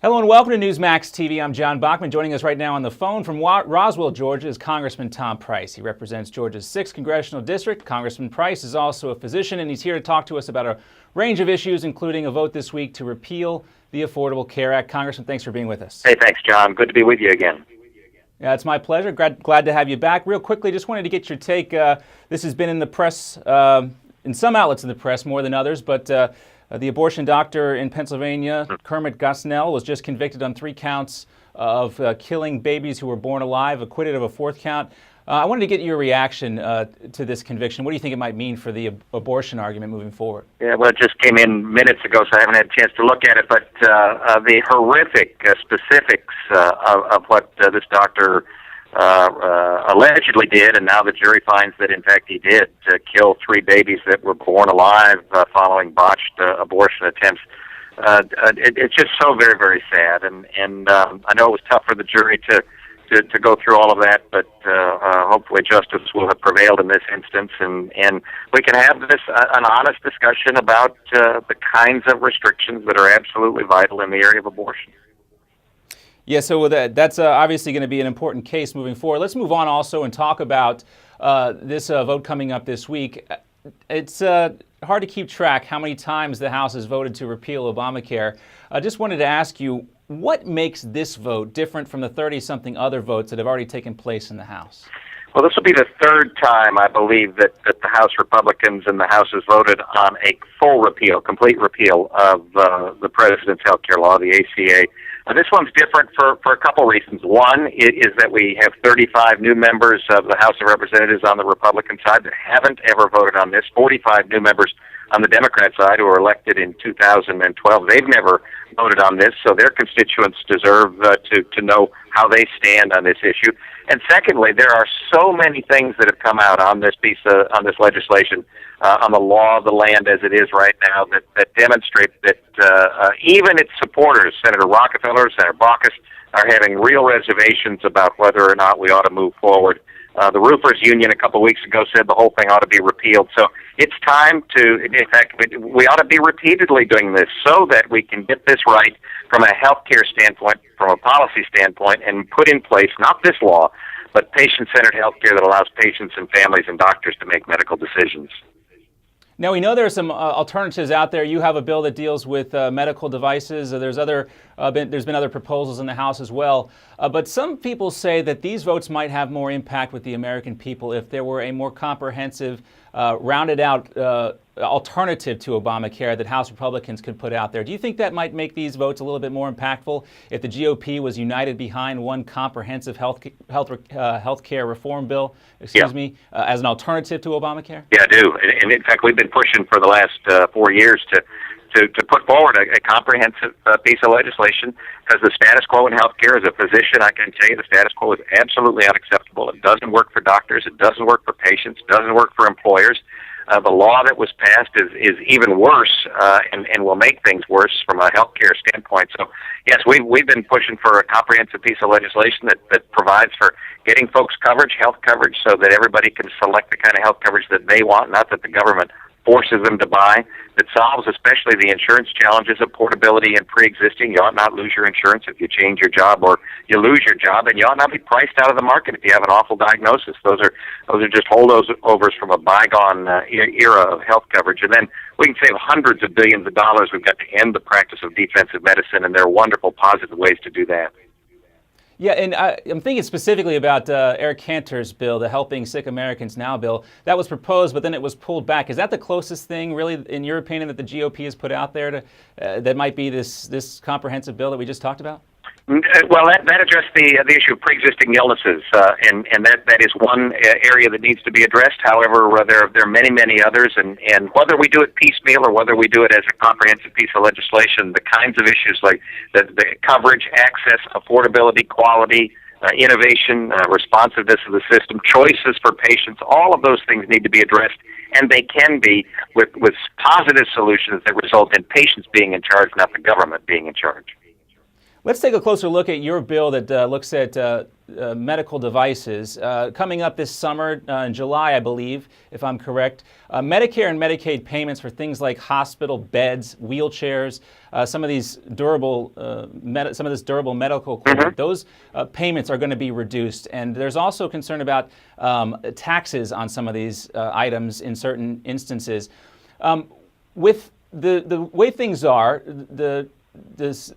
Hello and welcome to Newsmax TV. I'm John Bachman. Joining us right now on the phone from Roswell, Georgia is Congressman Tom Price. He represents Georgia's 6th Congressional District. Congressman Price is also a physician, and he's here to talk to us about a range of issues, including a vote this week to repeal the Affordable Care Act. Congressman, thanks for being with us. Hey, thanks, John. Good to be with you again. Yeah, it's my pleasure. Glad to have you back. Real quickly, just wanted to get your take. This has been in the press, in some outlets in the press more than others, but the abortion doctor in Pennsylvania, Kermit Gosnell, was just convicted on 3 counts of killing babies who were born alive, acquitted of a 4th count. I wanted to get your reaction to this conviction. What do you think it might mean for the abortion argument moving forward? Yeah, well, it just came in minutes ago, so I haven't had a chance to look at it, but the horrific specifics of what this doctor allegedly did, and now the jury finds that in fact he did kill 3 babies that were born alive following botched abortion attempts. It's just so very, very sad, and I know it was tough for the jury to go through all of that, but hopefully justice will have prevailed in this instance, and we can have an honest discussion about the kinds of restrictions that are absolutely vital in the area of abortion. Yeah, so that's obviously going to be an important case moving forward. Let's move on also and talk about this vote coming up this week. It's hard to keep track how many times the House has voted to repeal Obamacare. I just wanted to ask you, what makes this vote different from the 30-something other votes that have already taken place in the House? Well, this will be the 3rd time, I believe, that the House Republicans and the House has voted on a full repeal, complete repeal of the President's health care law, the ACA. This one's different for a couple reasons. One is that we have 35 new members of the House of Representatives on the Republican side that haven't ever voted on this, 45 new members on the Democrat side who were elected in 2012. They've never voted on this, so their constituents deserve to know how they stand on this issue. And secondly, there are so many things that have come out on this piece on this legislation, on the law of the land as it is right now, that demonstrate that even its supporters, Senator Rockefeller, Senator Baucus, are having real reservations about whether or not we ought to move forward. The Roofers Union a couple of weeks ago said the whole thing ought to be repealed. So it's time to, in fact, we ought to be repeatedly doing this so that we can get this right from a healthcare standpoint, from a policy standpoint, and put in place not this law, but patient-centered healthcare that allows patients and families and doctors to make medical decisions. Now, we know there are some alternatives out there. You have a bill that deals with medical devices. There's been other proposals in the House as well. But some people say that these votes might have more impact with the American people if there were a more comprehensive, rounded out alternative to Obamacare that House Republicans could put out there. Do you think that might make these votes a little bit more impactful if the GOP was united behind one comprehensive health care reform bill, as an alternative to Obamacare? Yeah, I do. And in fact, we've been pushing for the last 4 years to put forward a comprehensive piece of legislation, because the status quo in healthcare, as a physician, I can tell you the status quo is absolutely unacceptable. It doesn't work for doctors. It doesn't work for patients. It doesn't work for employers. The law that was passed is even worse and will make things worse from a healthcare standpoint. So, yes, we've been pushing for a comprehensive piece of legislation that provides for getting folks coverage, health coverage, so that everybody can select the kind of health coverage that they want, not that the government forces them to buy, that solves especially the insurance challenges of portability and pre-existing. You ought not lose your insurance if you change your job or you lose your job, and you ought not be priced out of the market if you have an awful diagnosis. Those are just holdovers from a bygone era of health coverage. And then we can save hundreds of billions of dollars. We've got to end the practice of defensive medicine, and there are wonderful positive ways to do that. Yeah, and I'm thinking specifically about Eric Cantor's bill, the Helping Sick Americans Now bill. That was proposed, but then it was pulled back. Is that the closest thing, really, in your opinion, that the GOP has put out there that might be this comprehensive bill that we just talked about? Well, that addressed the issue of pre-existing illnesses, and that is one area that needs to be addressed. However, there are many others, and whether we do it piecemeal or whether we do it as a comprehensive piece of legislation, the kinds of issues like the coverage, access, affordability, quality, innovation, responsiveness of the system, choices for patients, all of those things need to be addressed, and they can be with positive solutions that result in patients being in charge, not the government being in charge. Let's take a closer look at your bill that looks at medical devices. Coming up this summer, in July, I believe, if I'm correct, Medicare and Medicaid payments for things like hospital beds, wheelchairs, some of these durable, some of this durable medical equipment, those payments are going to be reduced. And there's also concern about taxes on some of these items in certain instances. With the way things are, this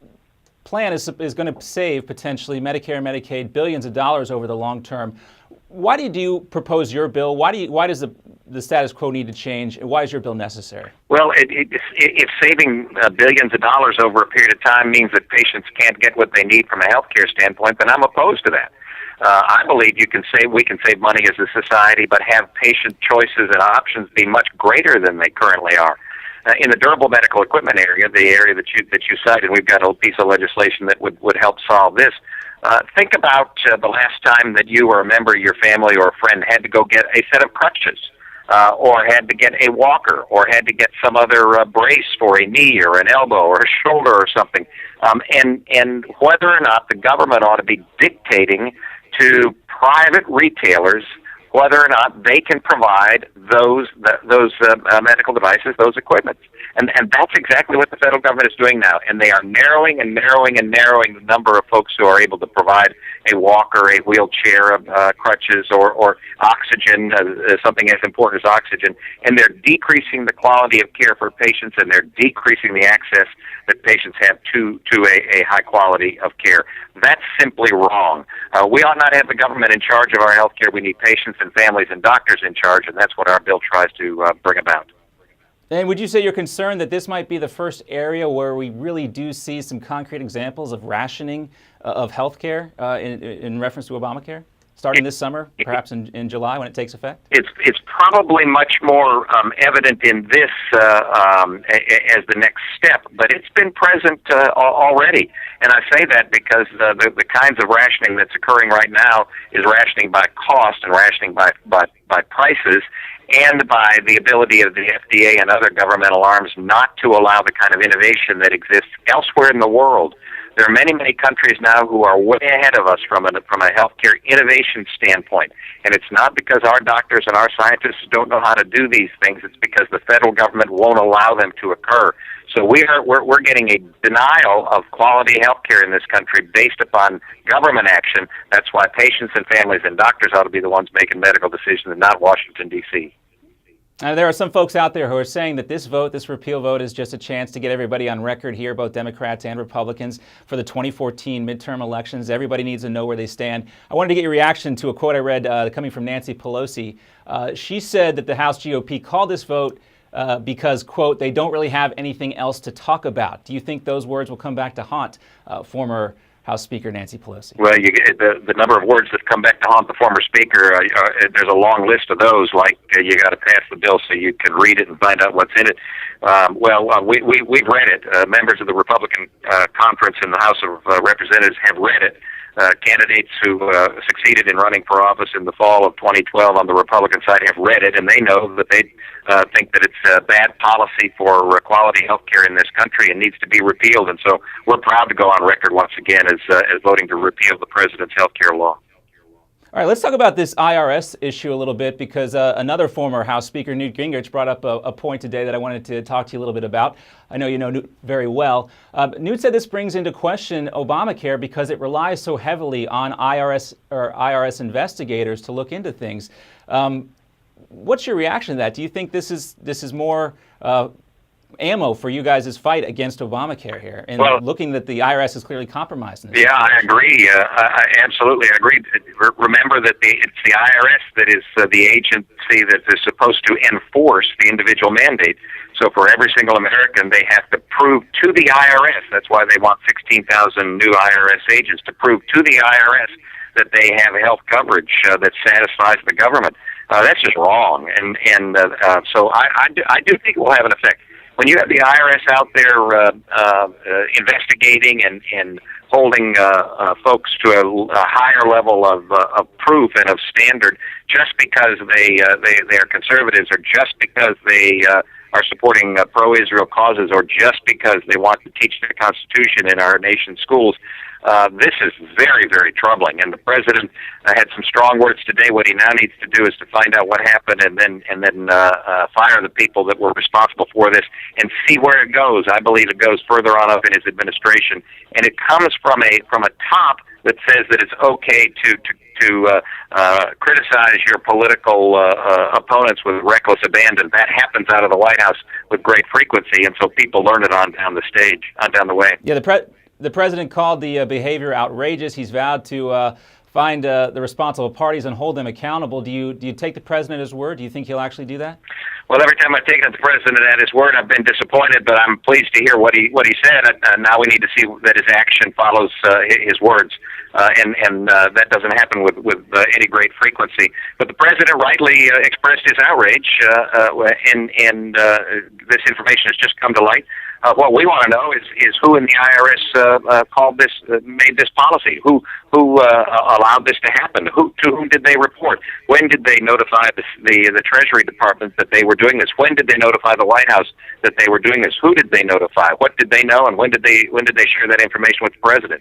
plan is going to save potentially Medicare and Medicaid billions of dollars over the long term. Why do you propose your bill? Why does the status quo need to change? And why is your bill necessary? Well, if saving billions of dollars over a period of time means that patients can't get what they need from a healthcare standpoint, then I'm opposed to that. I believe we can save money as a society, but have patient choices and options be much greater than they currently are. In the durable medical equipment area, the area that you cited, we've got a piece of legislation that would help solve this. Think about the last time that you or a member of your family or a friend had to go get a set of crutches, or had to get a walker, or had to get some other brace for a knee or an elbow or a shoulder or something, and whether or not the government ought to be dictating to private retailers whether or not they can provide those medical devices, those equipment. And that's exactly what the federal government is doing now. And they are narrowing the number of folks who are able to provide a walker, a wheelchair, crutches, or oxygen, something as important as oxygen. And they're decreasing the quality of care for patients, and they're decreasing the access that patients have to a high quality of care. That's simply wrong. We ought not have the government in charge of our health care. We need patients and families and doctors in charge, and that's what our bill tries to bring about. And would you say you're concerned that this might be the first area where we really do see some concrete examples of rationing of health care in reference to Obamacare? Starting this summer, perhaps in July when it takes effect? It's probably much more evident in this as the next step, but it's been present already. And I say that because the kinds of rationing that's occurring right now is rationing by cost and rationing by prices, and by the ability of the FDA and other governmental arms not to allow the kind of innovation that exists elsewhere in the world. There are many, many countries now who are way ahead of us from a healthcare innovation standpoint. And it's not because our doctors and our scientists don't know how to do these things. It's because the federal government won't allow them to occur. So we're getting a denial of quality healthcare in this country based upon government action. That's why patients and families and doctors ought to be the ones making medical decisions and not Washington, D.C. There are some folks out there who are saying that this repeal vote, is just a chance to get everybody on record here, both Democrats and Republicans, for the 2014 midterm elections. Everybody needs to know where they stand. I wanted to get your reaction to a quote I read coming from Nancy Pelosi. She said that the House GOP called this vote because, quote, they don't really have anything else to talk about. Do you think those words will come back to haunt former House Speaker Nancy Pelosi? Well, the number of words that come back to haunt the former speaker, there's a long list of those, like you got to pass the bill so you can read it and find out what's in it. We've read it. Members of the Republican conference in the House of Representatives have read it. Candidates who succeeded in running for office in the fall of 2012 on the Republican side have read it, and they know that they think that it's bad policy for quality health care in this country and needs to be repealed. And so we're proud to go on record once again as voting to repeal the president's health care law. All right, let's talk about this IRS issue a little bit, because another former House Speaker, Newt Gingrich, brought up a point today that I wanted to talk to you a little bit about. I know you know Newt very well. Newt said this brings into question Obamacare because it relies so heavily on IRS investigators to look into things. What's your reaction to that? Do you think this is more ammo for you guys' fight against Obamacare here, and looking that the IRS is clearly compromised in this situation? I agree. I absolutely agree. Remember that it's the IRS that is the agency that is supposed to enforce the individual mandate. So for every single American, they have to prove to the IRS, that's why they want 16,000 new IRS agents, to prove to the IRS that they have health coverage that satisfies the government. That's just wrong. So I do think it will have an effect. When you have the IRS out there investigating and holding folks to a higher level of proof and of standard, just because they are conservatives, or just because they are supporting pro-Israel causes or just because they want to teach the Constitution in our nation's schools. This is very, very troubling, and the president had some strong words today. What he now needs to do is to find out what happened, and then fire the people that were responsible for this, and see where it goes. I believe it goes further on up in his administration, and it comes from a top that says that it's okay to criticize your political opponents with reckless abandon. That happens out of the White House with great frequency, and so people learn it on down the way. Yeah, the president called the behavior outrageous. He's vowed to find the responsible parties and hold them accountable. Do you take the president at his word? Do you think he'll actually do that? Well, every time I've taken the president at his word, I've been disappointed, but I'm pleased to hear what he said. Now we need to see that his action follows his words, and that doesn't happen with any great frequency. But the president rightly expressed his outrage, and this information has just come to light. What we want to know is who in the IRS made this policy? Who allowed this to happen? To whom did they report? When did they notify the Treasury Department that they were doing this? When did they notify the White House that they were doing this? Who did they notify? What did they know? And when did they share that information with the president?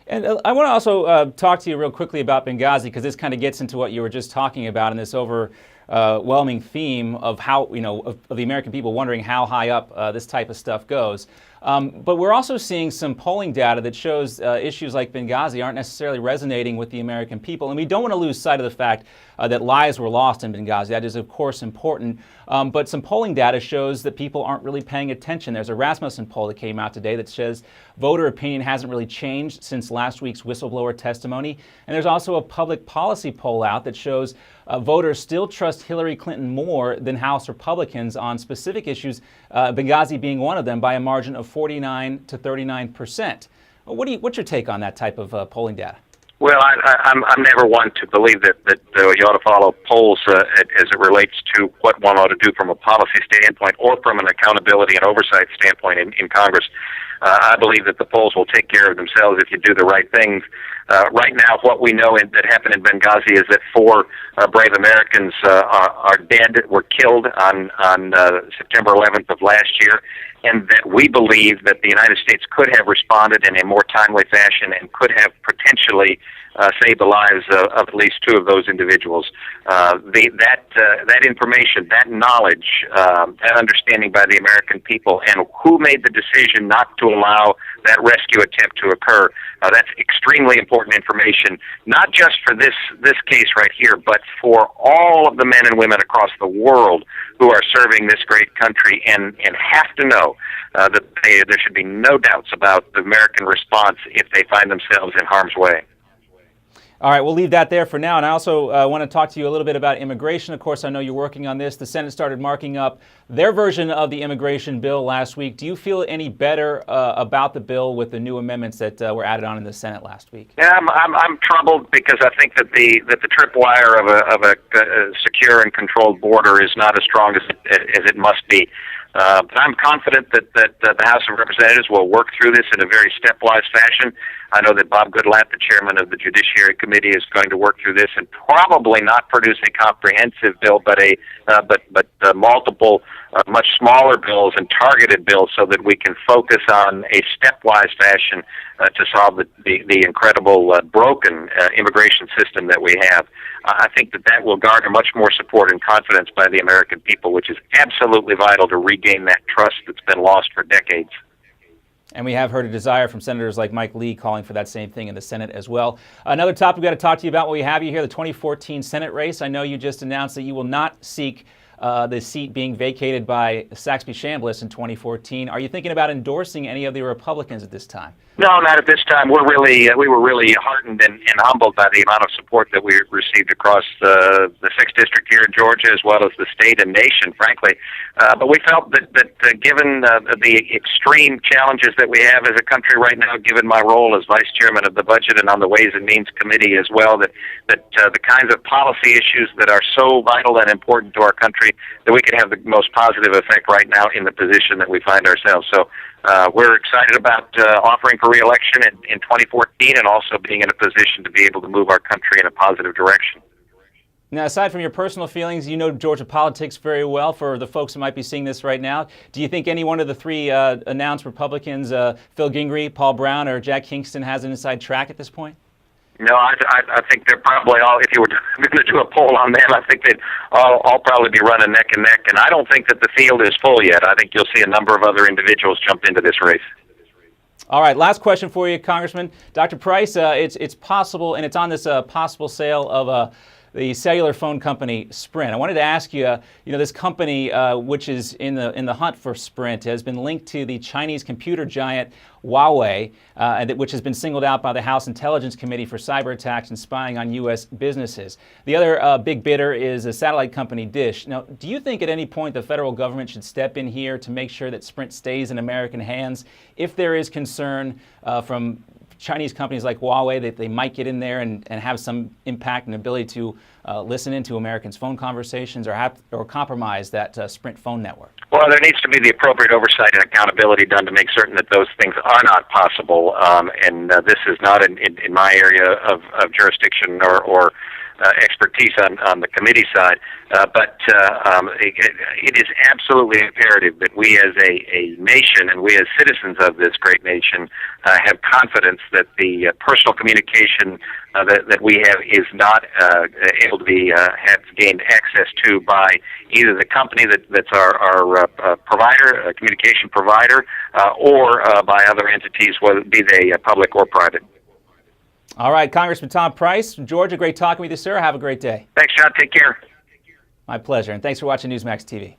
And I want to also talk to you real quickly about Benghazi, because this kind of gets into what you were just talking about in this overwhelming theme of how, of the American people wondering how high up this type of stuff goes. But we're also seeing some polling data that shows issues like Benghazi aren't necessarily resonating with the American people. And we don't want to lose sight of the fact that lives were lost in Benghazi. That is, of course, important. But some polling data shows that people aren't really paying attention. There's a Rasmussen poll that came out today that says voter opinion hasn't really changed since last week's whistleblower testimony. And there's also a public policy poll out that shows voters still trust Hillary Clinton more than House Republicans on specific issues, Benghazi being one of them, by a margin of 49 to 39%. What's your take on that type of polling data? Well, I'm never one to believe that you ought to follow polls as it relates to what one ought to do from a policy standpoint or from an accountability and oversight standpoint in Congress. I believe that the polls will take care of themselves if you do the right things. Right now, what we know that happened in Benghazi is that 4 brave Americans are dead, were killed on September 11th of last year, and that we believe that the United States could have responded in a more timely fashion and could have potentially saved the lives of at least 2 of those individuals. That information, that knowledge, that understanding by the American people, and who made the decision not to allow that rescue attempt to occur, that's extremely important information, not just for this case right here, but for all of the men and women across the world who are serving this great country and have to know that there should be no doubts about the American response if they find themselves in harm's way. All right, we'll leave that there for now. And I also want to talk to you a little bit about immigration. Of course, I know you're working on this. The Senate started marking up their version of the immigration bill last week. Do you feel any better about the bill with the new amendments that were added on in the Senate last week? Yeah, I'm troubled because I think that the tripwire of a secure and controlled border is not as strong as it must be. But I'm confident that the House of Representatives will work through this in a very stepwise fashion. I know that Bob Goodlatte, the chairman of the Judiciary Committee, is going to work through this and probably not produce a comprehensive bill, but multiple much smaller bills and targeted bills, so that we can focus on a stepwise fashion to solve the incredible broken immigration system that we have. I think that will garner much more support and confidence by the American people, which is absolutely vital to regain that trust that's been lost for decades. And we have heard a desire from senators like Mike Lee calling for that same thing in the Senate as well. Another topic we've got to talk to you about while we have you here, the 2014 Senate race. I know you just announced that you will not seek the seat being vacated by Saxby Chambliss in 2014. Are you thinking about endorsing any of the Republicans at this time? No, not at this time. We were really heartened and humbled by the amount of support that we received across the 6th District here in Georgia, as well as the state and nation, frankly. But we felt that given the extreme challenges that we have as a country right now, given my role as Vice Chairman of the Budget and on the Ways and Means Committee as well, that the kinds of policy issues that are so vital and important to our country, that we could have the most positive effect right now in the position that we find ourselves. So we're excited about offering for re-election in 2014 and also being in a position to be able to move our country in a positive direction. Now, aside from your personal feelings, you know Georgia politics very well. For the folks who might be seeing this right now, do you think any one of the three announced Republicans, Phil Gingrich, Paul Brown, or Jack Kingston, has an inside track at this point? No, I think they're probably all, if you were going to do a poll on them, I think they'd all probably be running neck and neck. And I don't think that the field is full yet. I think you'll see a number of other individuals jump into this race. All right, last question for you, Congressman. Dr. Price, it's possible, and it's on this possible sale of the cellular phone company Sprint. I wanted to ask you, this company, which is in the hunt for Sprint, has been linked to the Chinese computer giant Huawei, which has been singled out by the House Intelligence Committee for cyber attacks and spying on U.S. businesses. The other big bidder is a satellite company, Dish. Now, do you think at any point the federal government should step in here to make sure that Sprint stays in American hands if there is concern from Chinese companies like Huawei that they might get in there and have some impact and ability to listen into Americans' phone conversations or compromise that Sprint phone network? Well, there needs to be the appropriate oversight and accountability done to make certain that those things are not possible. And this is not in my area of jurisdiction or expertise on the committee side, but it is absolutely imperative that we as a nation and we as citizens of this great nation have confidence that the personal communication that we have is not able to be have gained access to by either the company that's our provider, communication provider, or by other entities, whether be they public or private. All right, Congressman Tom Price from Georgia, great talking with you, sir. Have a great day. Thanks, John. Take care. My pleasure, and thanks for watching Newsmax TV.